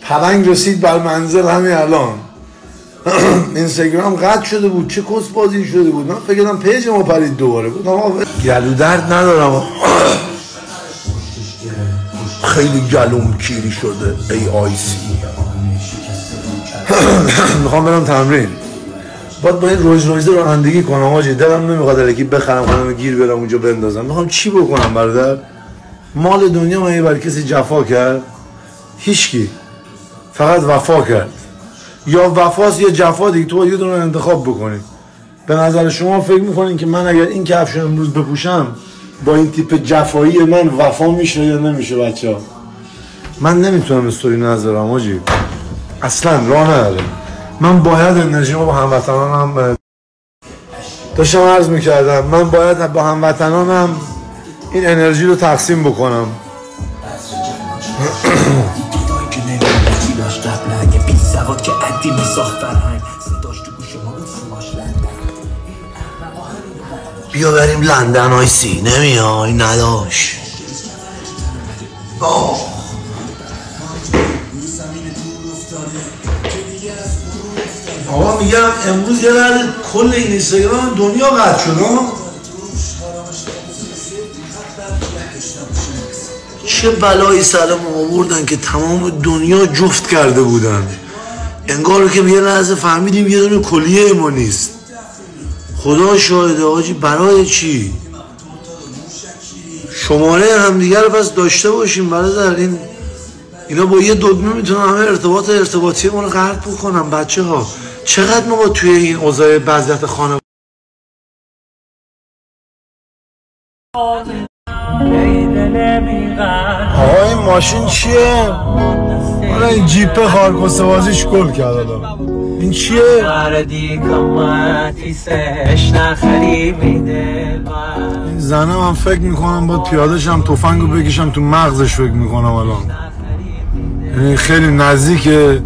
پلنگ رسید بر منزل همین الان. اینستاگرام قطع شده بود، چه کس بازی شده بود. من فکر کردم پیج ما پرید دوباره. گفتم گلو درد ندارم، خیلی گلوم کیری شده. AIC میخوام برم تمرین. باید با این روز رانندگی کنم آجی. دلم نمیخواد الکی بخرم خودم گیر برم اونجا بندازم. میخوام چی بکنم برادر؟ مال دنیا من برای کسی جفا کرد؟ هیچکی. فقط وفا کرد. یا وفاست یا جفا دیگه. تو یه دونه انتخاب بکنید. به نظر شما فکر میکنین که من اگر این کفش امروز بپوشم با این تیپ جفایی من وفا میشه یا نمیشه بچه ها؟ من نمیتونم استوری نذارم آجی. اصلا راه نداره. من باید انرژیمو با هموطنانم داشتم عرض میکردم، من باید با هموطنانم این انرژی رو تقسیم بکنم. بیا بریم لندن آیسی. نمیای نداش. آقا میگم امروز یه لحظه کل این اینستاگرام دنیا قطع شد. چه بلایی سر ما آوردن که تمام دنیا جفت کرده بودن. انگار که یه لحظه فهمیدیم یه دونه کلیه ما نیست. خدا شاهده آجی. برای چی؟ شماره همدیگر رو پس داشته باشیم برادر. اینا با یه دگمه میتونن همه ارتباطی ما رو قطع بکنن. بچه ها چقدر ما با توی این اوضاع وضعیت خانه آقا این ماشین چیه؟ حالا این جیپ خارکسته بازیش گل کرد. حالا این چیه؟ این زنه من فکر میکنم با پیاده شم تفنگو بکشم تو مغزش. فکر میکنم الان یعنی خیلی نزدیکه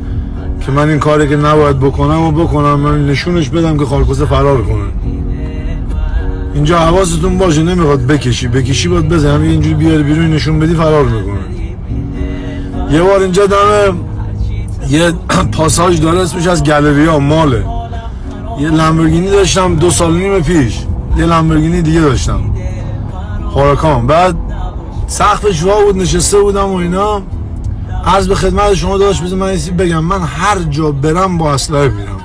که من این کاری که نباید بکنم و بکنم. من نشونش بدم که خارکسته فرار کنه. اینجا حواستون باشه نمیخواد بکشی باید بزنم اینجوری بیاری بیرون نشون بدی فرار میکنه. یه بار اینجا دم یه پاساژ داره اسمش از گالریا ماله. یه لامبورگینی داشتم 2 سال و نیم پیش. یه لامبورگینی دیگه داشتم هوراکان. بعد سقفش وا بود نشسته بودم و اینا. عرض به خدمت شما داشت بذار من ایسی بگم من هر جا برم با اسلحه میرم.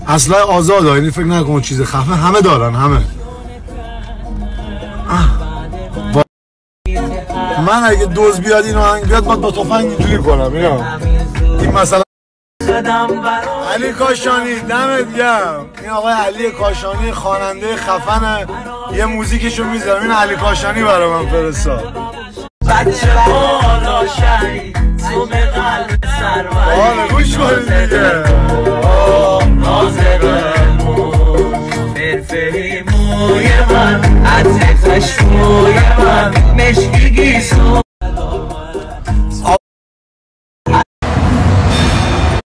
اسلحه آزاده. یعنی فکر نکن چیز خفه. همه دارن همه. من اگه دوز بیاد اینو هنگ بیاد باید با تفنگ اینجوری کنم. این مثلا علی کاشانی دمت گرم. این آقای علی کاشانی خواننده خفنه. یه موزیکشو میذارم. این علی کاشانی برای من فرستاد. بچه بالا شهری تو به قلب سروری گوش کنید دیگه. نازقمون فرفری موی من عطر خشموی من مشکی گیسو